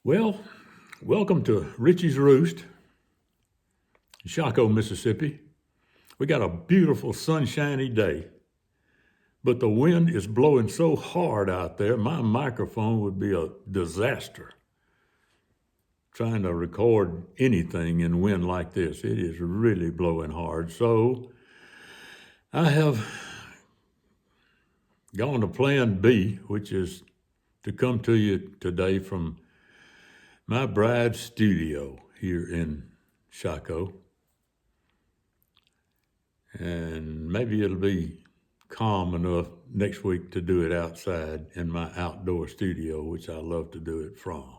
Well, welcome to Richie's Roost, Shaco, Mississippi. We got a beautiful sunshiny day, but the wind is blowing so hard out there, my microphone would be a disaster trying to record anything in wind like this. It is really blowing hard. So I have gone to plan B, which is to come to you today from my bride's studio here in Shaco. And maybe it'll be calm enough next week to do it outside in my outdoor studio, which I love to do it from.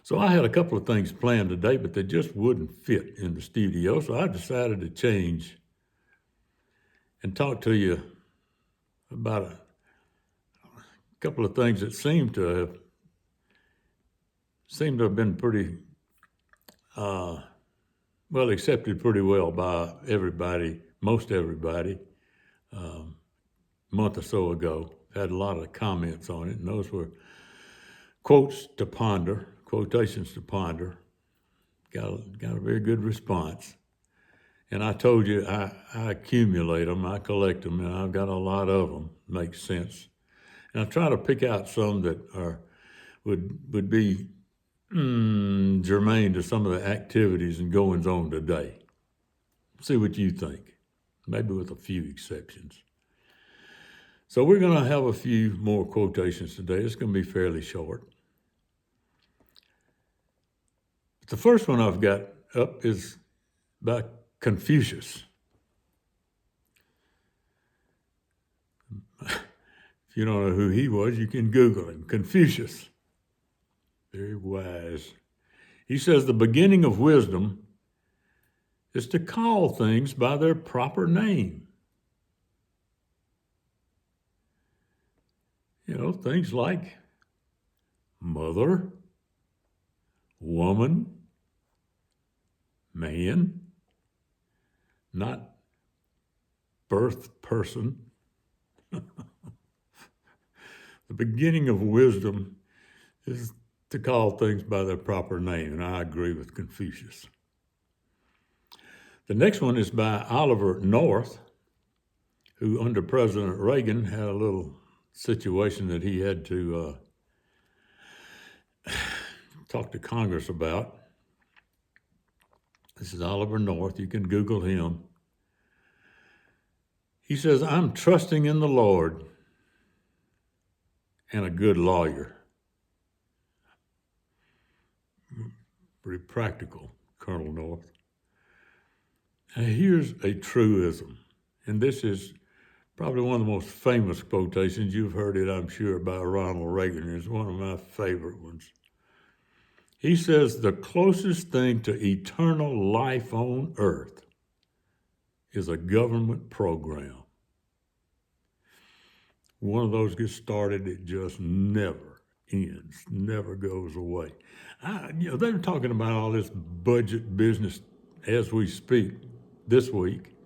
So I had a couple of things planned today, but they just wouldn't fit in the studio. So I decided to change and talk to you about a couple of things that seem to have been pretty well accepted pretty well by everybody, most everybody, a month or so ago. Had a lot of comments on it, and those were quotations to ponder. Got a very good response. And I told you I accumulate them, I collect them, and I've got a lot of them. Makes sense. And I try to pick out some that would be germane to some of the activities and goings on today. See what you think, maybe with a few exceptions. So we're going to have a few more quotations today. It's going to be fairly short. But the first one I've got up is by Confucius. If you don't know who he was, you can Google him. Confucius. Very wise. He says the beginning of wisdom is to call things by their proper name. You know, things like mother, woman, man, not birth person. The beginning of wisdom is to call things by their proper name, and I agree with Confucius. The next one is by Oliver North, who under President Reagan had a little situation that he had to talk to Congress about. This is Oliver North. You can Google him. He says, "I'm trusting in the Lord and a good lawyer." Pretty practical, Colonel North. Now here's a truism, and this is probably one of the most famous quotations. You've heard it, I'm sure, by Ronald Reagan. It's one of my favorite ones. He says, "The closest thing to eternal life on earth is a government program." One of those gets started, it just never ends, never goes away. They're talking about all this budget business as we speak this week.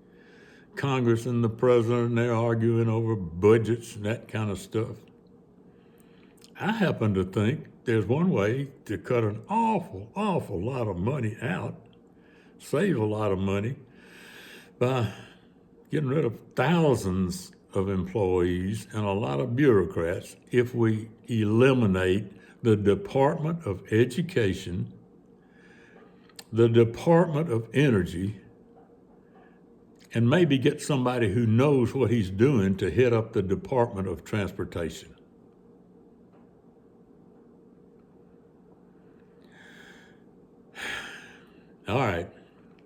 Congress and the president, they're arguing over budgets and that kind of stuff. I happen to think there's one way to cut an awful lot of money out, save a lot of money, by getting rid of thousands of employees and a lot of bureaucrats if we eliminate the Department of Education, the Department of Energy, and maybe get somebody who knows what he's doing to head up the Department of Transportation. All right,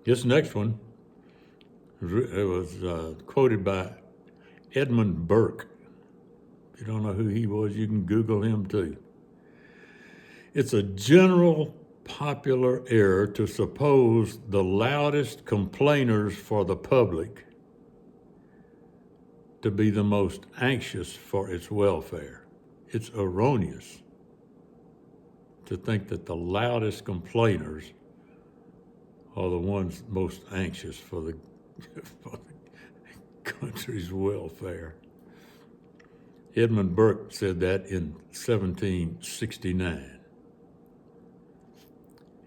this next one, it was quoted by Edmund Burke. If you don't know who he was, you can Google him too. "It's a general popular error to suppose the loudest complainers for the public to be the most anxious for its welfare. It's erroneous to think that the loudest complainers are the ones most anxious for the country's welfare." Edmund Burke said that in 1769.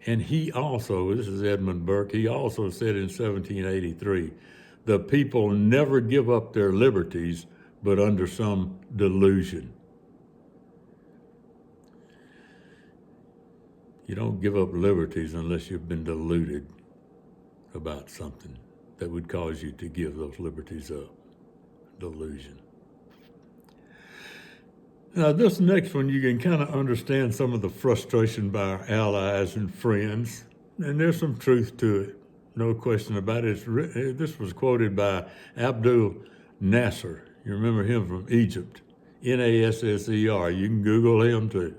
And he also, this is Edmund Burke, he also said in 1783, the people never give up their liberties, but under some delusion. You don't give up liberties unless you've been deluded about something that would cause you to give those liberties up. Delusion. Now, this next one, you can kind of understand some of the frustration by our allies and friends, and there's some truth to it, no question about it. This was quoted by Abdul Nasser. You remember him from Egypt, Nasser. You can Google him too.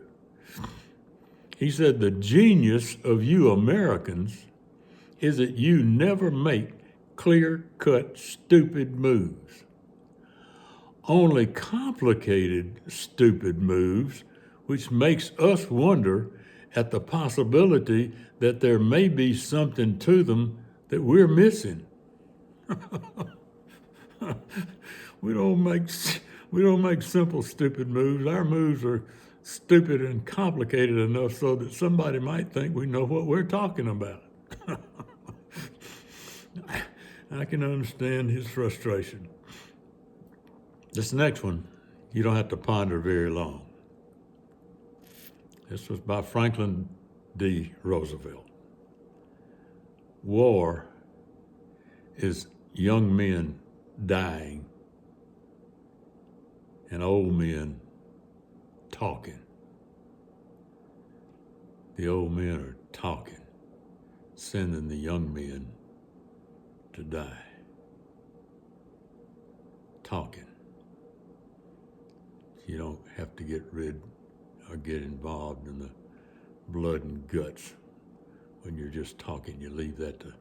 He said, the genius of you Americans is that you never make clear-cut, stupid moves. Only complicated, stupid moves, which makes us wonder at the possibility that there may be something to them that we're missing. We don't make simple, stupid moves. Our moves are stupid and complicated enough so that somebody might think we know what we're talking about. I can understand his frustration. This next one, you don't have to ponder very long. This was by Franklin D. Roosevelt. War is young men dying and old men talking. The old men are talking, sending the young men to die. Talking. You don't have to get rid or get involved in the blood and guts when you're just talking. You leave that to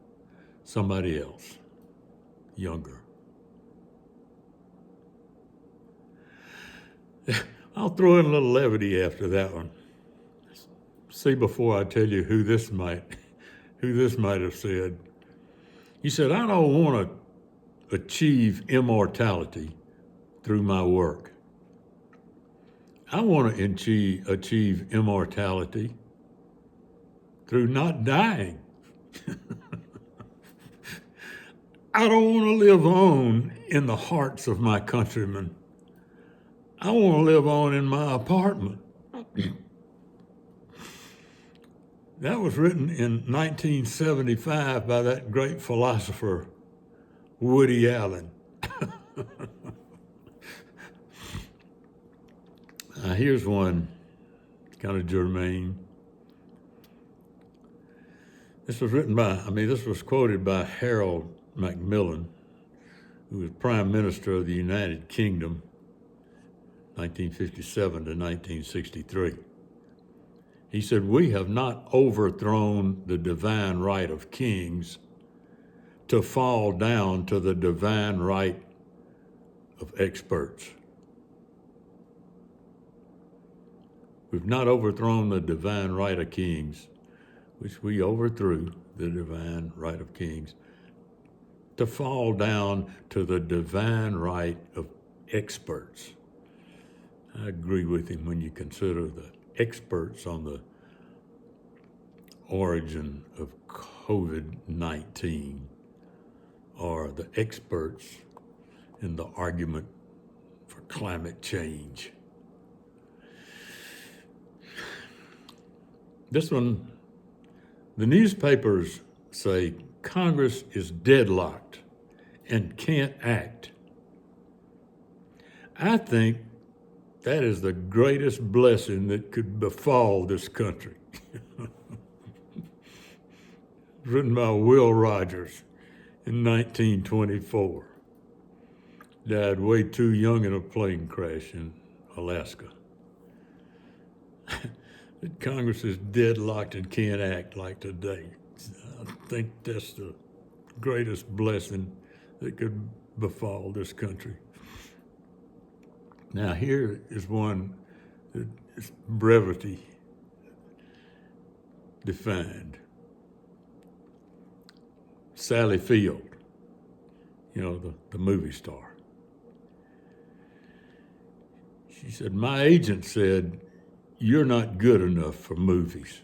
somebody else, younger. I'll throw in a little levity after that one. See before I tell you who this might have said. He said, I don't want to achieve immortality through my work. I want to achieve immortality through not dying. I don't want to live on in the hearts of my countrymen. I want to live on in my apartment. That was written in 1975 by that great philosopher, Woody Allen. Here's one, kind of germane. This was quoted by Harold Macmillan, who was Prime Minister of the United Kingdom, 1957 to 1963. He said, we have not overthrown the divine right of kings to fall down to the divine right of experts. We've not overthrown the divine right of kings, which we overthrew the divine right of kings, to fall down to the divine right of experts. I agree with him when you consider the experts on the origin of COVID-19 are the experts in the argument for climate change. This one, the newspapers say Congress is deadlocked and can't act. I think that is the greatest blessing that could befall this country. Written by Will Rogers in 1924. Died way too young in a plane crash in Alaska. That Congress is deadlocked and can't act like today. I think that's the greatest blessing that could befall this country. Now here is one that is brevity defined. Sally Field, the movie star. She said, my agent said, you're not good enough for movies.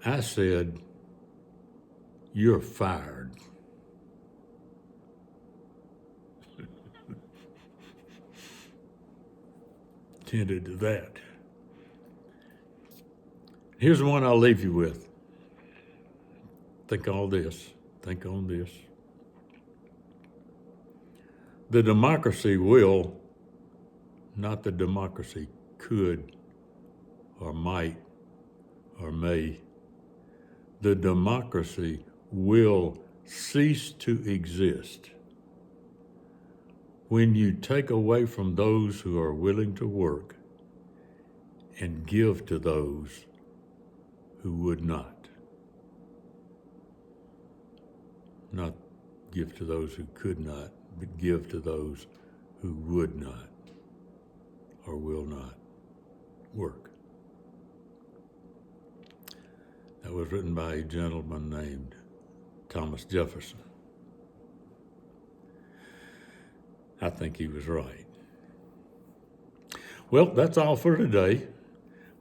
I said, you're fired. Tended to that. Here's the one I'll leave you with. Think on this. Think on this. The democracy will, not the democracy could or might or may, the democracy will cease to exist when you take away from those who are willing to work and give to those who would not. Not give to those who could not, but give to those who would not or will not work. That was written by a gentleman named Thomas Jefferson. I think he was right. Well, that's all for today.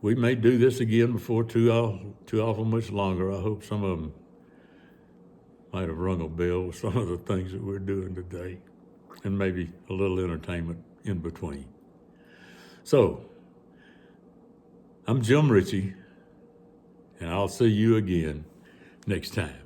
We may do this again before too awful much longer. I hope some of them might have rung a bell with some of the things that we're doing today, and maybe a little entertainment in between. So, I'm Jim Ritchie, and I'll see you again next time.